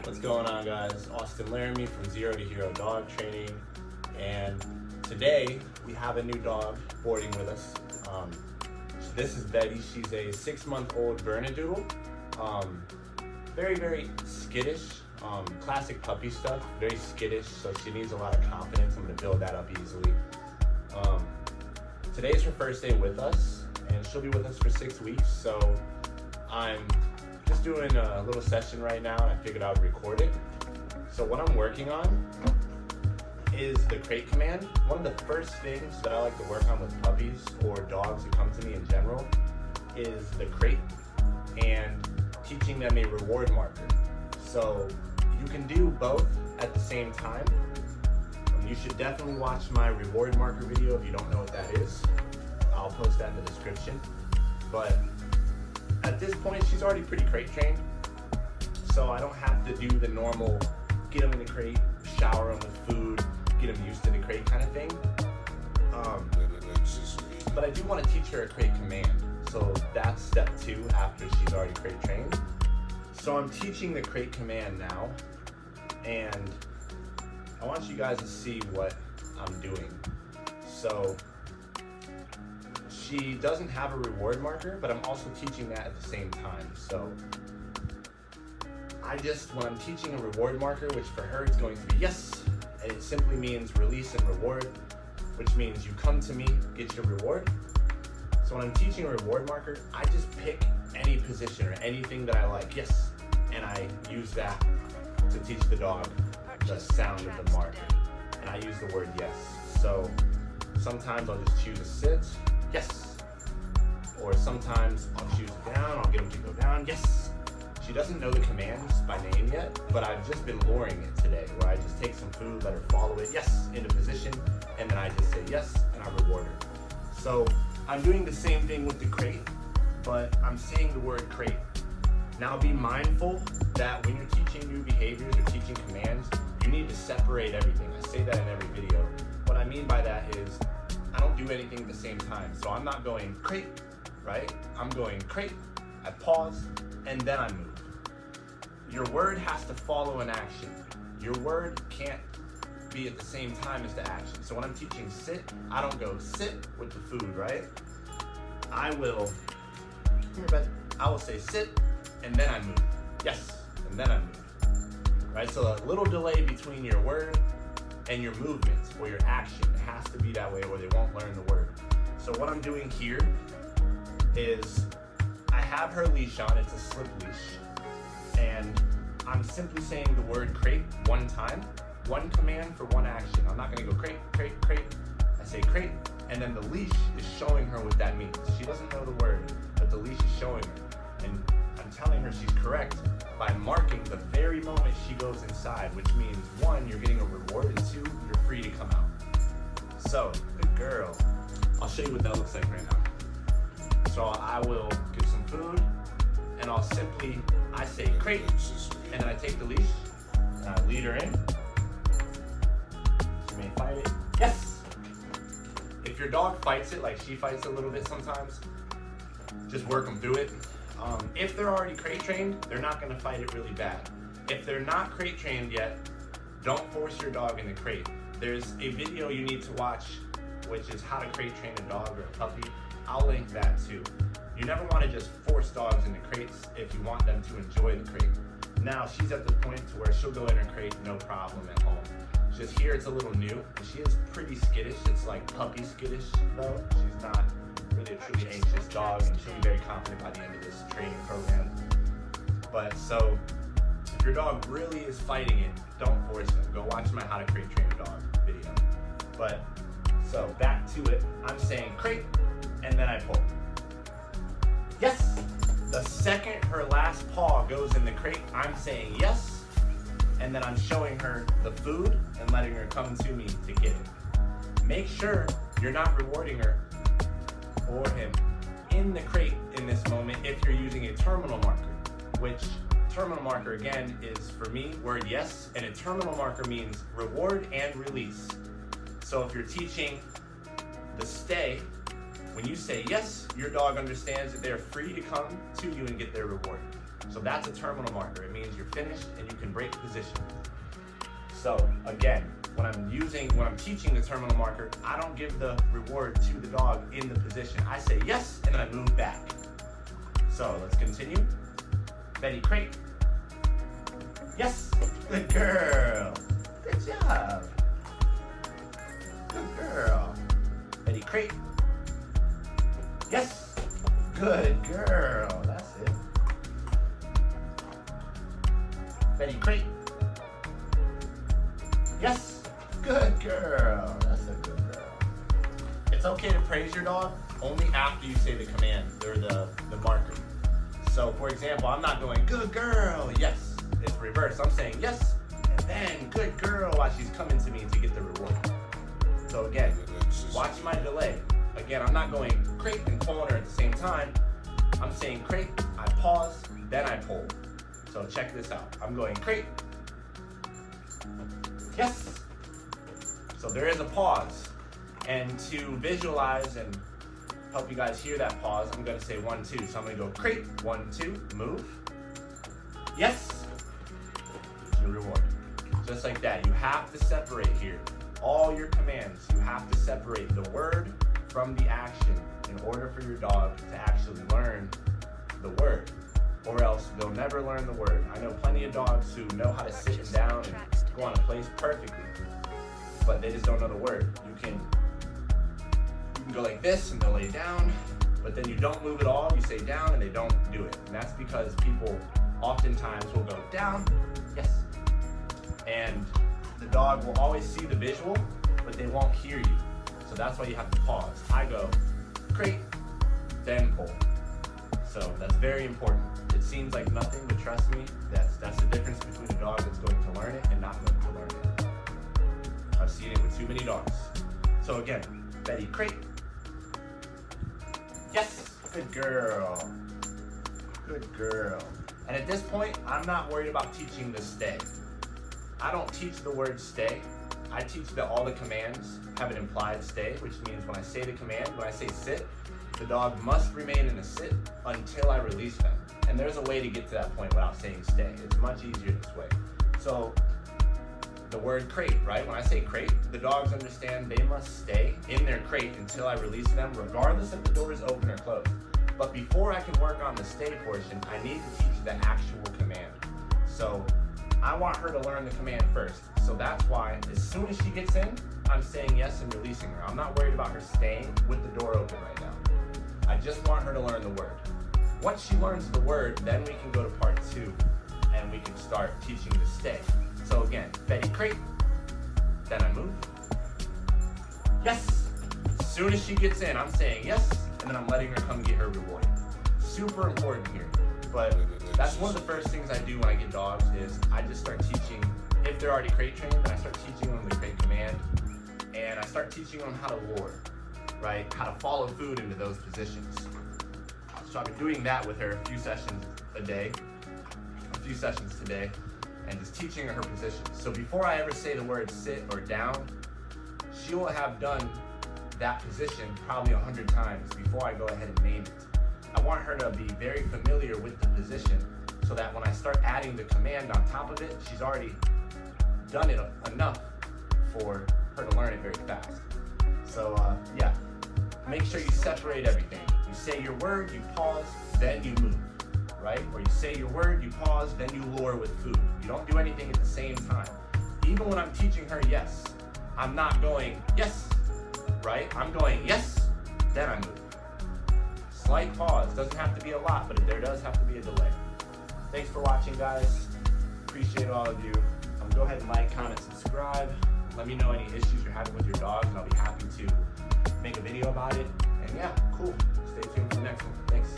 What's going on, guys? Austin Laramie from Zero to Hero Dog Training, and today we have a new dog boarding with us. This is Betty. She's a 6-month-old Bernedoodle. Very, very skittish. Classic puppy stuff. Very skittish, so she needs a lot of confidence. I'm going to build that up easily. Today's her first day with us, and she'll be with us for 6 weeks. So I'm just doing a little session right now, and I figured I would record it. So what I'm working on is the crate command. One of the first things that I like to work on with puppies or dogs that come to me in general is the crate and teaching them a reward marker. So you can do both at the same time. You should definitely watch my reward marker video if you don't know what that is. I'll post that in the description. But at this point, she's already pretty crate trained, so I don't have to do the normal get them in the crate, shower them with food, get them used to the crate kind of thing. But I do want to teach her a crate command, so that's step 2 after she's already crate trained. So I'm teaching the crate command now, and I want you guys to see what I'm doing. So she doesn't have a reward marker, but I'm also teaching that at the same time. So when I'm teaching a reward marker, which for her it's going to be yes, and it simply means release and reward, which means you come to me, get your reward. So when I'm teaching a reward marker, I just pick any position or anything that I like, yes, and I use that to teach the dog the sound of the marker. And I use the word yes. So sometimes I'll just choose a sit, yes. Or sometimes I'll choose it down, I'll get him to go down, yes. She doesn't know the commands by name yet, but I've just been luring it today, where I just take some food, let her follow it, yes, into position, and then I just say yes, and I reward her. So I'm doing the same thing with the crate, but I'm saying the word crate. Now be mindful that when you're teaching new behaviors or teaching commands, you need to separate everything. I say that in every video. What I mean by that is I don't do anything at the same time. So I'm not going crate, right? I'm going crate, I pause, and then I move. Your word has to follow an action. Your word can't be at the same time as the action. So when I'm teaching sit, I don't go sit with the food, right? I will say sit, and then I move. Yes, and then I move. Right? So a little delay between your word and your movement or your action. It has to be that way or they won't learn the word. So what I'm doing here is I have her leash on. It's a slip leash. And I'm simply saying the word crate one time. One command for one action. I'm not going to go crate, crate, crate. I say crate, and then the leash is showing her what that means. She doesn't know the word, but the leash is showing her. And I'm telling her she's correct by marking the very moment she goes inside, which means 1, you're getting a reward, and 2, you're free to come out. So, the girl, I'll show you what that looks like right now. So I will give some food, and I say crate, and then I take the leash, and I lead her in. She may fight it. Yes! If your dog fights it, like she fights a little bit sometimes, just work them through it. If they're already crate trained, they're not going to fight it really bad. If they're not crate trained yet, don't force your dog in the crate. There's a video you need to watch, which is how to crate train a dog or a puppy. I'll link that too. You never want to just force dogs into crates if you want them to enjoy the crate. Now she's at the point to where she'll go in her crate no problem at home. Just here it's a little new. She is pretty skittish. It's like puppy skittish though. She's not really a truly anxious dog, and she'll be very confident by the end of this training program. But so if your dog really is fighting it, don't force them. Go watch my how to crate train a dog video. But so back to it, I'm saying crate, and then I pull. Yes! The second her last paw goes in the crate, I'm saying yes, and then I'm showing her the food and letting her come to me to get it. Make sure you're not rewarding her or him in the crate in this moment if you're using a terminal marker, which terminal marker again is for me word yes, and a terminal marker means reward and release. So if you're teaching the stay, when you say yes, your dog understands that they're free to come to you and get their reward. So that's a terminal marker. It means you're finished and you can break position. So again, when I'm teaching the terminal marker, I don't give the reward to the dog in the position. I say yes, and then I move back. So let's continue. Betty crate. Yes, good girl. Good job. Good girl. Betty crate. Yes, good girl. That's it. Betty crate. Yes, good girl. That's a good girl. It's okay to praise your dog only after you say the command or the marker. So for example, I'm not going, good girl, yes. It's reverse. I'm saying yes, and then good girl while she's coming to me to get the reward. So again, watch my delay. Again, I'm not going crate and pulling her at the same time. I'm saying crate, I pause, then I pull. So check this out. I'm going crate. Yes. So there is a pause. And to visualize and help you guys hear that pause, I'm going to say 1, 2. So I'm going to go crate, 1, 2, move. Yes. Your reward. Just like that. You have to separate here. All your commands, you have to separate the word from the action in order for your dog to actually learn the word. Or else they'll never learn the word. I know plenty of dogs who know how to sit down and go on a place perfectly, but they just don't know the word. You can go like this and they'll lay down, but then you don't move at all. You say down and they don't do it. And that's because people oftentimes will go down, yes, and the dog will always see the visual, but they won't hear you. So that's why you have to pause. I go crate, then pull. So that's very important. It seems like nothing, but trust me, that's the difference between a dog that's going to learn it and not going to learn it. I've seen it with too many dogs. So again, Betty crate. Yes, good girl. Good girl. And at this point, I'm not worried about teaching the stay. I don't teach the word stay. I teach that all the commands have an implied stay, which means when I say the command, when I say sit, the dog must remain in a sit until I release them. And there's a way to get to that point without saying stay. It's much easier this way. So the word crate, right? When I say crate, the dogs understand they must stay in their crate until I release them, regardless if the door is open or closed. But before I can work on the stay portion, I need to teach the actual command. So I want her to learn the command first. So that's why as soon as she gets in, I'm saying yes and releasing her. I'm not worried about her staying with the door open right now. I just want her to learn the word. Once she learns the word, then we can go to part 2 and we can start teaching the stay. So again, Betty crate, then I move. Yes. As soon as she gets in, I'm saying yes, and then I'm letting her come get her reward. Super important here. But that's one of the first things I do when I get dogs is I just start teaching, if they're already crate trained, then I start teaching them the crate command, and I start teaching them how to lure, right? How to follow food into those positions. So I've been doing that with her a few sessions today, and just teaching her positions. So before I ever say the word sit or down, she will have done that position probably 100 times before I go ahead and name it. I want her to be very familiar with the position so that when I start adding the command on top of it, she's already done it enough for her to learn it very fast. So yeah, make sure you separate everything. You say your word, you pause, then you move, right? Or you say your word, you pause, then you lure with food. You don't do anything at the same time. Even when I'm teaching her yes, I'm not going yes, right? I'm going yes, then I move. Slight pause, doesn't have to be a lot, but there does have to be a delay. Thanks for watching, guys. Appreciate all of you. Go ahead and like, comment, subscribe. Let me know any issues you're having with your dog, and I'll be happy to make a video about it. And yeah, cool. Stay tuned for the next one. Thanks.